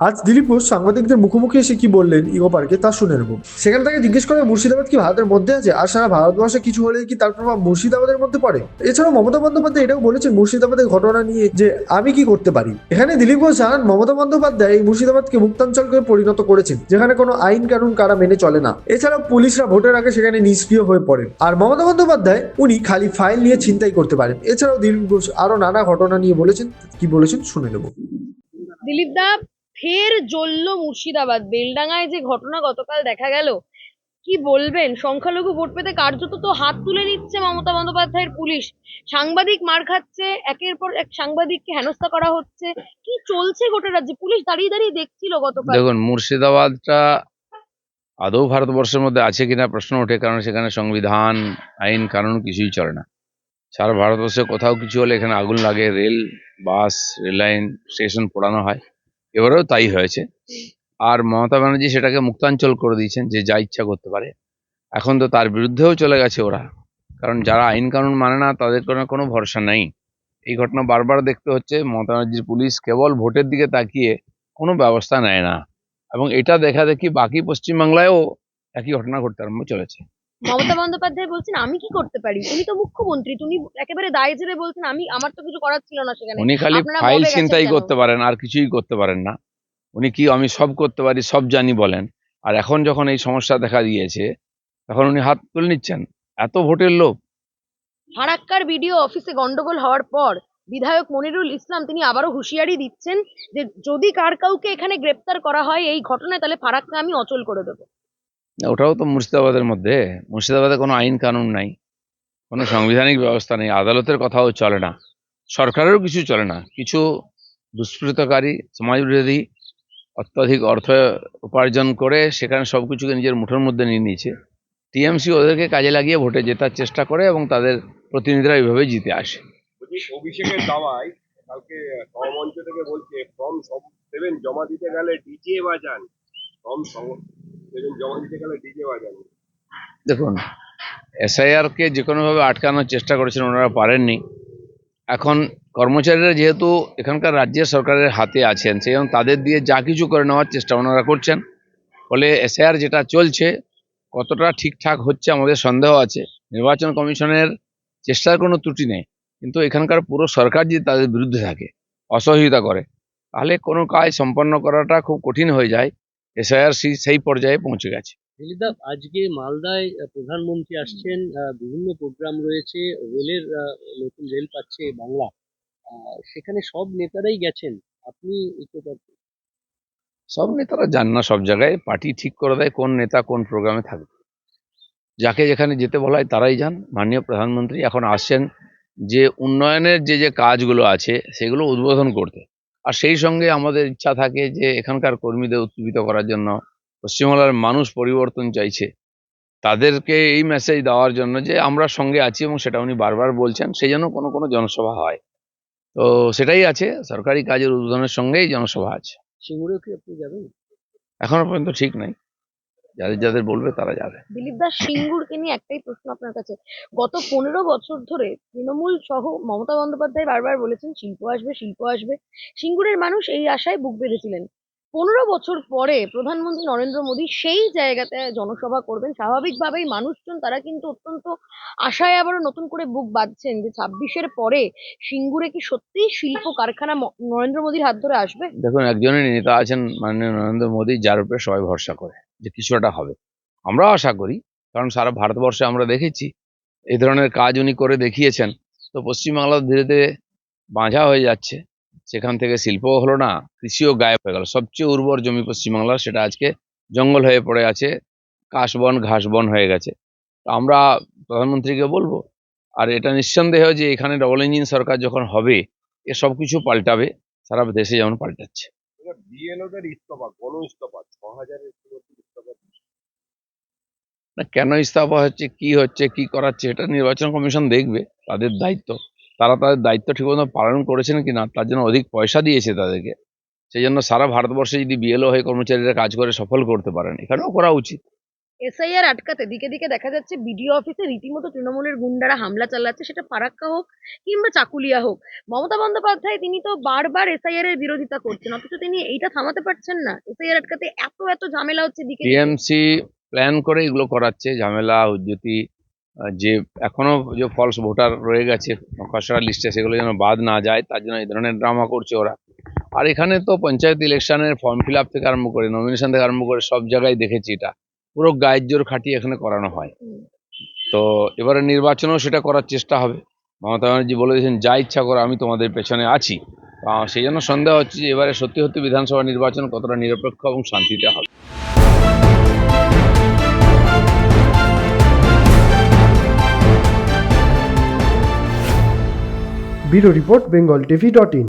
আজ দিলীপ ঘোষ সাংবাদিকদের মুখোমুখি এসে কি বললেন ইকো পার্কে তা শুনে নেব। সেখানে তাকে জিজ্ঞেস করে মুর্শিদাবাদ কি ভারতের মধ্যে আছে, আর সারা ভারতবর্ষে কিছু হলে কি তার প্রভাব মুর্শিদাবাদের মধ্যে পড়ে। এছাড়াও মমতা বন্দ্যোপাধ্যায় এটাও বলেছেন মুর্শিদাবাদের ঘটনা নিয়ে যে আমি কি করতে পারি। এখানে দিলীপ ঘোষ জানান মমতা বন্দ্যোপাধ্যায় এই মুর্শিদাবাদকে মুক্তাঞ্চলকে পরিণত করেছেন, যেখানে কোনো আইন কানুন কারা মেনে চলে না। এছাড়াও পুলিশরা ভোটের আগে সেখানে নিষ্ক্রিয় হয়ে পড়েন, আর মমতা বন্দ্যোপাধ্যায় উনি খালি ফাইল নিয়ে ছিনতাই করতে পারেন। এছাড়াও দিলীপ ঘোষ আরো নানা ঘটনা নিয়ে বলেছেন, কি বলেছেন শুনে নেব। দিলীপ দা, ফের জ্বলল মুর্শিদাবাদ। বেলডাঙায় যে ঘটনা গতকাল দেখা গেল, কি বলবেন? সংখ্যালঘু ভোট পেতে কার্যত তো হাত তুলে নিচ্ছে মমতা বন্দ্যোপাধ্যায়ের পুলিশ। সাংবাদিক মার খাচ্ছে, একের পর এক সাংবাদিককে হেনস্থা করা হচ্ছে। কি চলছে গোটা রাজ্যে? পুলিশ দাঁড়িয়ে দাঁড়িয়ে দেখছিল গতকাল। দেখুন, মুর্শিদাবাদটা আদৌ ভারতবর্ষের মধ্যে আছে কিনা প্রশ্ন ওঠে, কারণ সেখানে সংবিধান, আইন কানুন কিছুই চলে না। সারা ভারতবর্ষে কোথাও কিছু হলে এখানে আগুন লাগে, রেল, বাস, রেল লাইন, স্টেশন পোড়ানো হয়। এবারেও তাই হয়েছে। আর মমতা ব্যানার্জি সেটাকে মুক্তাঞ্চল করে দিয়েছেন, যে যা ইচ্ছা করতে পারে। এখন তো তার বিরুদ্ধেও চলে গেছে ওরা, কারণ যারা আইন কানুন মানে না তাদের কোনো ভরসা নেই। এই ঘটনা বারবার দেখতে হচ্ছে। মমতা ব্যানার্জির পুলিশ কেবল ভোটের দিকে তাকিয়ে কোনো ব্যবস্থা নেয় না, এবং এটা দেখা দেখি বাকি পশ্চিমবাংলায়ও একই ঘটনা ঘটতে আরম্ভ চলেছে। মমতা বন্দ্যোপাধ্যায় বলছেন আমি কি করতে পারি? উনি তো মুখ্যমন্ত্রী, উনি একেবারে দায় জেরে বলছেন আমি, আমার তো কিছু করার ছিল না সেখানে। উনি খালি আপনারা ফাইল মবে গেছেন ছিনতাই কেন? করতে পারেন, আর কিছুই করতে পারেন না। উনি কি আমি সব করতে পারি, সব জানি বলেন। আর এখন যখন এই সমস্যা দেখা দিয়েছে, তখন উনি হাত তুলে নিচ্ছেন। এত ভোটের লোভ। ফারাক্কার বিডিও অফিসে গন্ডগোল হওয়ার পর বিধায়ক মনিরুল ইসলাম তিনি আবারও হুঁশিয়ারি দিচ্ছেন যে যদি কাউকে এখানে গ্রেপ্তার করা হয় এই ঘটনায়, তাহলে ফারাক্কা আমি অচল করে দেবো। ওটাও তো মুর্শিদাবাদের মধ্যে। মুর্শিদাবাদে কোনো আইন কানুন নাই, কোনো সাংবিধানিক ব্যবস্থা নেই, আদালতের কথাও চলে না, সরকারেরও কিছু চলে না। কিছু দুষ্কৃতকারী, সমাজবিরোধী অত্যাধিক অর্থ উপার্জন করে সেখানে সবকিছুকে নিজের মুঠোর মধ্যে নিয়ে নিয়েছে। টিএমসি ওদেরকে কাজে লাগিয়ে ভোটে জেতার চেষ্টা করে, এবং তাদের প্রতিনিধিরা এইভাবে জিতে আসে। অভিষেকের দাওয়ায় কালকে মঞ্চ থেকে বলছে ফর্ম সব দেবেন, জমা দিতে গেলে ডিজে বাজান। ফর্ম দেবেন, জমা দিতে গেলে ডিজে বাজান। দেখুন, এসআইআর কে যে কোনোভাবে আটকানোর চেষ্টা করেছেন, ওনারা পারেননি। এখন কর্মচারীরা যেহেতু এখানকার রাজ্যের সরকারের হাতে আছেন, সেই জন্য তাদের দিয়ে যা কিছু করে নেওয়ার চেষ্টা ওনারা করছেন। ফলে এসআইআর যেটা চলছে কতটা ঠিকঠাক হচ্ছে আমাদের সন্দেহ আছে। নির্বাচন কমিশনের চেষ্টার কোনো ত্রুটি নেই, কিন্তু এখানকার পুরো সরকার যদি তাদের বিরুদ্ধে থাকে, অসহযোগিতা করে, তাহলে কোনো কাজ সম্পন্ন করাটা খুব কঠিন হয়ে যায়। এসআইআর সেই পর্যায়ে পৌঁছে গেছে। দিলীপদা, আজকে মালদায় প্রধানমন্ত্রী আসছেন, বিভিন্ন প্রোগ্রাম রয়েছে, রেলের নতুন রেল পাচ্ছে বাংলা, সেখানে সব নেতারাই গেছেন। আপনি একটু সব নেতারা যান না সব জায়গায়, পার্টি ঠিক করে দেয় কোন নেতা কোন প্রোগ্রামে থাকবে। যাকে যেখানে যেতে বলা হয় তারাই যান। মাননীয় প্রধানমন্ত্রী এখন আসছেন যে উন্নয়নের যে কাজগুলো আছে সেগুলো উদ্বোধন করতে। আর সেই সঙ্গে আমাদের ইচ্ছা থাকে যে এখানকার কর্মীদের উজ্জীবিত করার জন্য, পশ্চিমবাংলার মানুষ পরিবর্তন চাইছে, তাদেরকে এই মেসেজ দেওয়ার জন্য যে আমরা সঙ্গে আছি, এবং সেটা উনি বারবার বলছেন। সেই জন্য কোনো কোনো জনসভা হয়। তো সেটাই আছে, সরকারি কাজের উদ্বোধনের সঙ্গেই জনসভা আছে। সিঙ্গুরেও কি আপনি যাবেন? এখনো পর্যন্ত ঠিক নাই, যাদের যাদের বলবে তারা যাবে। দিলীপ দাস, সিঙ্গুরকে নিয়ে একটাই প্রশ্ন আপনার কাছে। গত 15 বছর ধরে তৃণমূল সহ মমতা বন্দ্যোপাধ্যায় বারবার বলেছেন শিল্প আসবে, শিল্প আসবে। সিঙ্গুরের মানুষ এই আশায় বুক বেঁধেছিলেন। 15 বছর পরে প্রধানমন্ত্রী নরেন্দ্র মোদী সেই জায়গাতে জনসভা করবেন, স্বাভাবিকভাবেই মানুষজন তারা কিন্তু অত্যন্ত আশায় আবারও নতুন করে বুক বাঁধছেন যে 26-এর পরে সিঙ্গুরে কি সত্যিই শিল্প কারখানা নরেন্দ্র মোদীর হাত ধরে আসবে। দেখুন, একজনের নেতা আছেন মাননীয় নরেন্দ্র মোদী, যার উপরে সবাই ভরসা করে যে কিছু একটা হবে। আমরাও আশা করি, কারণ সারা ভারতবর্ষে আমরা দেখেছি এই ধরনের কাজ উনি করে দেখিয়েছেন। তো পশ্চিমবাংলা ধীরে ধীরে বাঁঝা হয়ে যাচ্ছে, সেখান থেকে শিল্পও হলো না, কৃষিও গায়েব হয়ে গেল। সবচেয়ে উর্বর জমি পশ্চিমবাংলার, সেটা আজকে জঙ্গল হয়ে পড়ে আছে, কাশবন ঘাসবন হয়ে গেছে। তো আমরা প্রধানমন্ত্রীকে বলবো, আর এটা নিঃসন্দেহ যে এখানে ডবল ইঞ্জিন সরকার যখন হবে, এ সব কিছু পাল্টাবে, সারা দেশে যেমন পাল্টাচ্ছে। বিএলওদের ইস্তফা, গণ ইস্তফা, 6,000-এর ইস্তফা। না, কেন ইস্তফা হচ্ছে, কি করাচ্ছে, এটা নির্বাচন কমিশন দেখবে, তাদের দায়িত্ব। তারা তাদের দায়িত্ব ঠিকমতো পালন করেছেন কিনা, তার জন্য অধিক পয়সা দিয়েছে তাদেরকে। সেই জন্য সারা ভারতবর্ষে যদি বিএলও হয়ে কর্মচারীরা কাজ করে সফল করতে পারেন, এখানেও করা উচিত। এসআইআর আটকাতে দিকে দিকে দেখা যাচ্ছে বিডিও অফিসে রীতিমতো তৃণমূলের গুন্ডারা হামলা চালাচ্ছে, সেটা ফারাক্কা হোক কিংবা চাকুলিয়া হোক। মমতা বন্দ্যোপাধ্যায় তিনি তো বারবার এসআইআর এর বিরোধিতা করছেন, অথচ তিনি এইটা থামাতে পারছেন না। এসআইআর আটকাতে এত এত ঝামেলা হচ্ছে দিকে দিকে। টিএমসি প্ল্যান করে এগুলো করাচ্ছে, ঝামেলা হুজ্জতি, যে এখনো যে ফলস ভোটার রয়ে গেছে খসড়া লিস্টে, সেগুলো যেন বাদ না যায় তার জন্য এই ধরনের ড্রামা করছে ওরা। আর এখানে তো পঞ্চায়েত ইলেকশনের ফর্ম ফিল আপ থেকে আরম্ভ করে নমিনেশন থেকে আরম্ভ করে সব জায়গায় দেখেছি এটা পুরো গায়ের জোর খাটিয়ে এখানে করানো হয়। তো এবারে নির্বাচনেও সেটা করার চেষ্টা হবে। মমতা ব্যানার্জি বলে দিয়েছেন যা ইচ্ছা করো, আমি তোমাদের পেছনে আছি। সেই জন্য সন্দেহ হচ্ছে যে এবারে সত্যি সত্যি বিধানসভা নির্বাচন কতটা নিরপেক্ষ এবং শান্তিতে হবে। Bureau report, bengaltv.in।